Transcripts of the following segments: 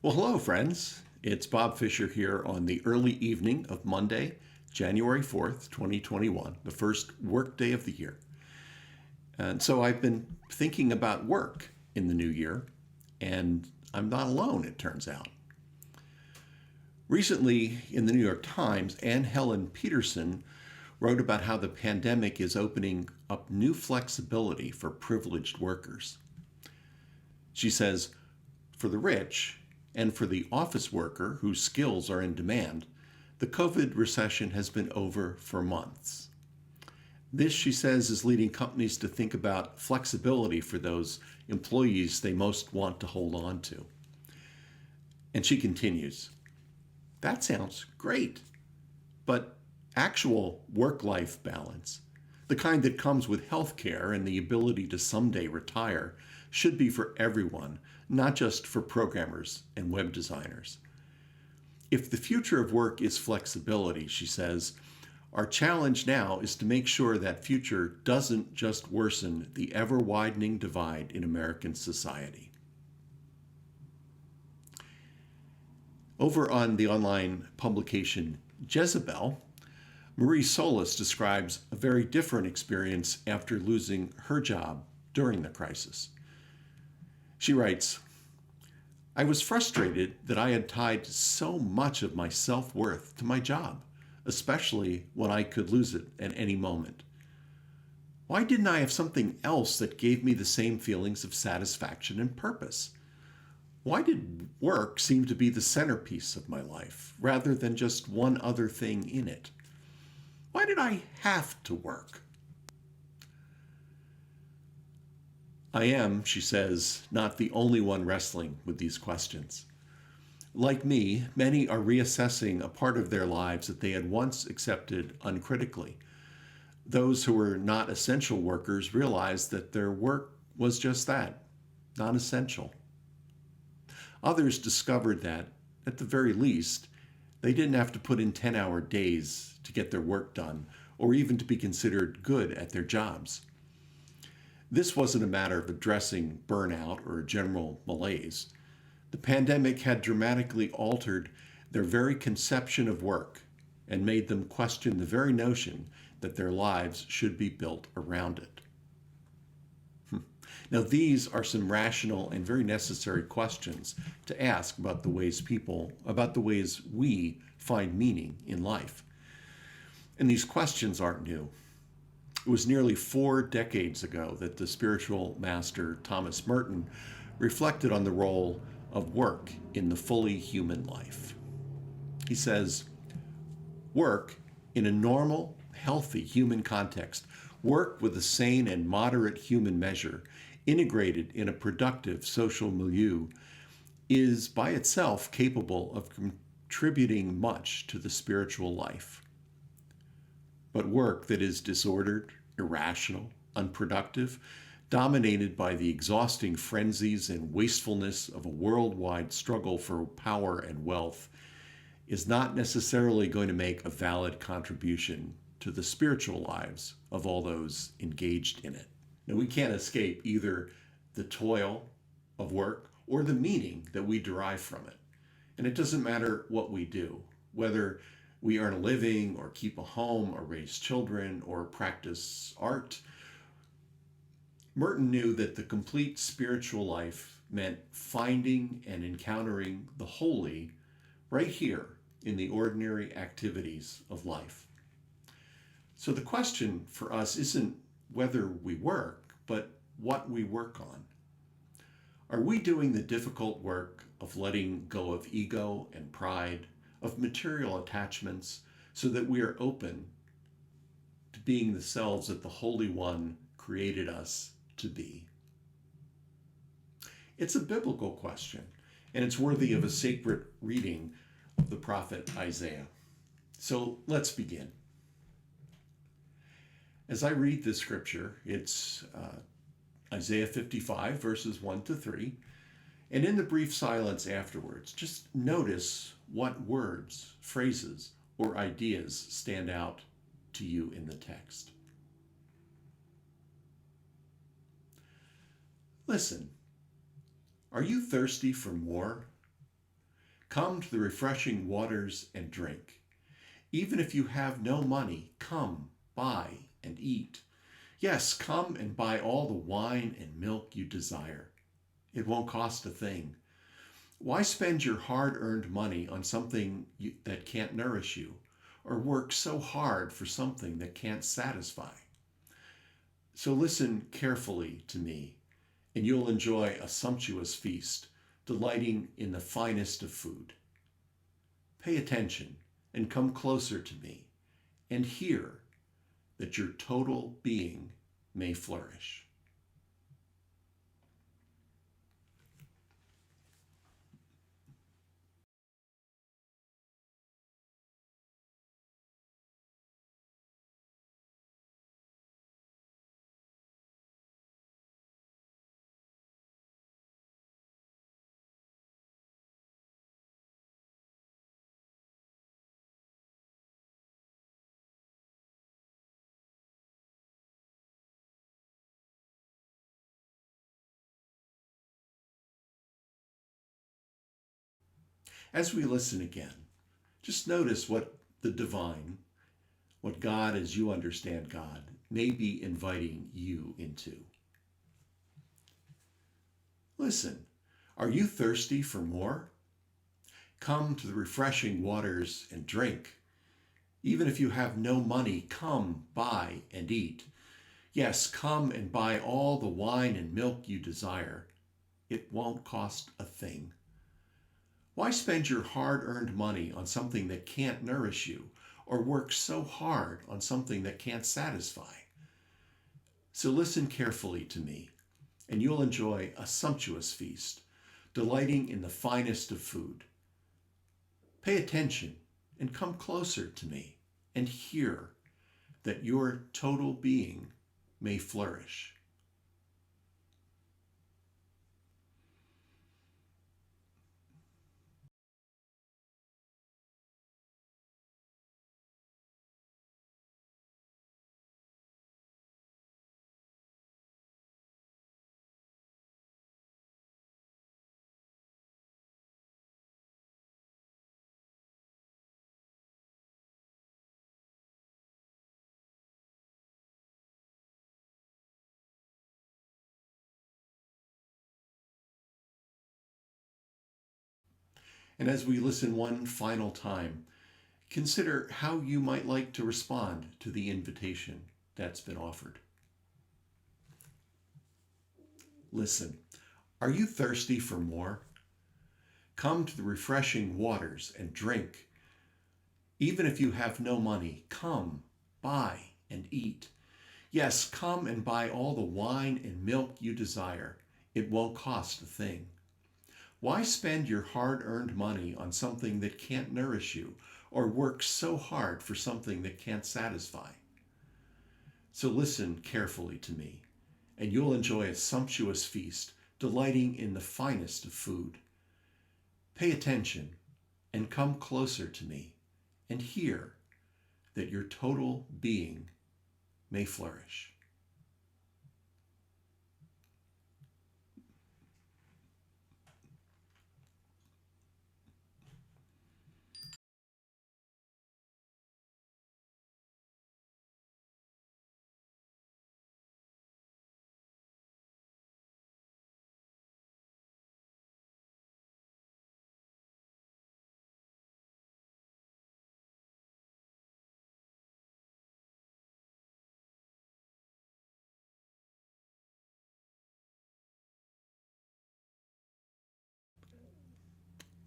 Well, hello, friends. It's Bob Fisher here on the early evening of Monday, January 4th, 2021, the first work day of the year. And so I've been thinking about work in the new year, and I'm not alone, it turns out. Recently, in the New York Times, Anne Helen Peterson wrote about how the pandemic is opening up new flexibility for privileged workers. She says, for the rich, and for the office worker whose skills are in demand, the COVID recession has been over for months. This, she says, is leading companies to think about flexibility for those employees they most want to hold on to. And she continues, that sounds great, but actual work-life balance, the kind that comes with health care and the ability to someday retire, should be for everyone, not just for programmers and web designers. If the future of work is flexibility, she says, our challenge now is to make sure that future doesn't just worsen the ever-widening divide in American society. Over on the online publication Jezebel, Marie Solis describes a very different experience after losing her job during the crisis. She writes, I was frustrated that I had tied so much of my self-worth to my job, especially when I could lose it at any moment. Why didn't I have something else that gave me the same feelings of satisfaction and purpose? Why did work seem to be the centerpiece of my life rather than just one other thing in it? Why did I have to work? I am, she says, not the only one wrestling with these questions. Like me, many are reassessing a part of their lives that they had once accepted uncritically. Those who were not essential workers realized that their work was just that, non-essential. Others discovered that, at the very least, they didn't have to put in 10-hour days to get their work done, or even to be considered good at their jobs. This wasn't a matter of addressing burnout or general malaise. The pandemic had dramatically altered their very conception of work and made them question the very notion that their lives should be built around it. Now, these are some rational and very necessary questions to ask about the ways we find meaning in life. And these questions aren't new. It was nearly 4 decades ago that the spiritual master Thomas Merton reflected on the role of work in the fully human life. He says, work in a normal, healthy human context, work with a sane and moderate human measure, integrated in a productive social milieu, is by itself capable of contributing much to the spiritual life. But work that is disordered, irrational, unproductive, dominated by the exhausting frenzies and wastefulness of a worldwide struggle for power and wealth, is not necessarily going to make a valid contribution to the spiritual lives of all those engaged in it. Now, we can't escape either the toil of work or the meaning that we derive from it. And it doesn't matter what we do, whether we earn a living or keep a home or raise children or practice art. Merton knew that the complete spiritual life meant finding and encountering the holy right here in the ordinary activities of life. So the question for us isn't whether we work, but what we work on. Are we doing the difficult work of letting go of ego and pride, of material attachments, so that we are open to being the selves that the Holy One created us to be? It's a biblical question, and it's worthy of a sacred reading of the prophet Isaiah. So let's begin. As I read this scripture, it's Isaiah 55, verses 1 to 3. And in the brief silence afterwards, just notice what words, phrases, or ideas stand out to you in the text. Listen, are you thirsty for more? Come to the refreshing waters and drink. Even if you have no money, come, buy, and eat. Yes, come and buy all the wine and milk you desire. It won't cost a thing. Why spend your hard earned money on something that can't nourish you, or work so hard for something that can't satisfy? So listen carefully to me, and you'll enjoy a sumptuous feast, delighting in the finest of food. Pay attention and come closer to me, and hear that your total being may flourish. As we listen again, just notice what the divine, what God as you understand God, may be inviting you into. Listen, are you thirsty for more? Come to the refreshing waters and drink. Even if you have no money, come, buy, and eat. Yes, come and buy all the wine and milk you desire. It won't cost a thing. Why spend your hard earned money on something that can't nourish you, or work so hard on something that can't satisfy? So listen carefully to me, and you'll enjoy a sumptuous feast, delighting in the finest of food. Pay attention and come closer to me, and hear that your total being may flourish. And as we listen one final time, consider how you might like to respond to the invitation that's been offered. Listen, are you thirsty for more? Come to the refreshing waters and drink. Even if you have no money, come, buy, and eat. Yes, come and buy all the wine and milk you desire. It won't cost a thing. Why spend your hard earned money on something that can't nourish you, or work so hard for something that can't satisfy? So listen carefully to me, and you'll enjoy a sumptuous feast, delighting in the finest of food. Pay attention and come closer to me, and hear that your total being may flourish.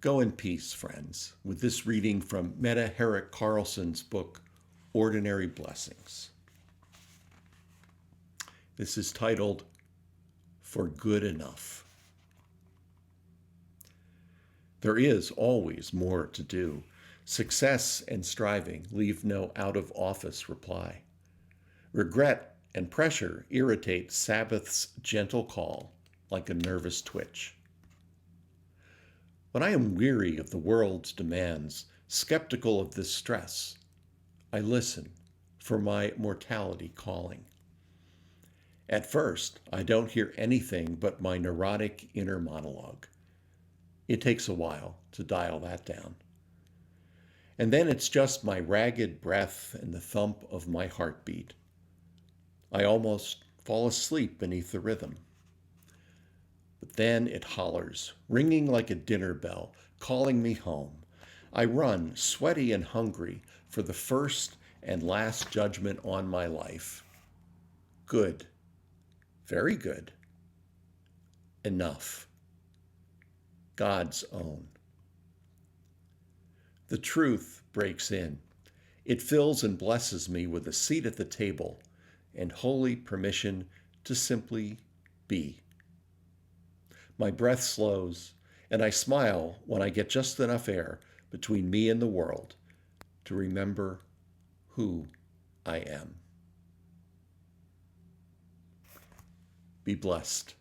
Go in peace, friends, with this reading from Metta Herrick Carlson's book, Ordinary Blessings. This is titled, For Good Enough. There is always more to do. Success and striving leave no out-of-office reply. Regret and pressure irritate Sabbath's gentle call like a nervous twitch. When I am weary of the world's demands, skeptical of this stress, I listen for my mortality calling. At first, I don't hear anything but my neurotic inner monologue. It takes a while to dial that down. And then it's just my ragged breath and the thump of my heartbeat. I almost fall asleep beneath the rhythm. But then it hollers, ringing like a dinner bell, calling me home. I run, sweaty and hungry, for the first and last judgment on my life. Good. Very good. Enough. God's own. The truth breaks in. It fills and blesses me with a seat at the table and holy permission to simply be. My breath slows, and I smile when I get just enough air between me and the world to remember who I am. Be blessed.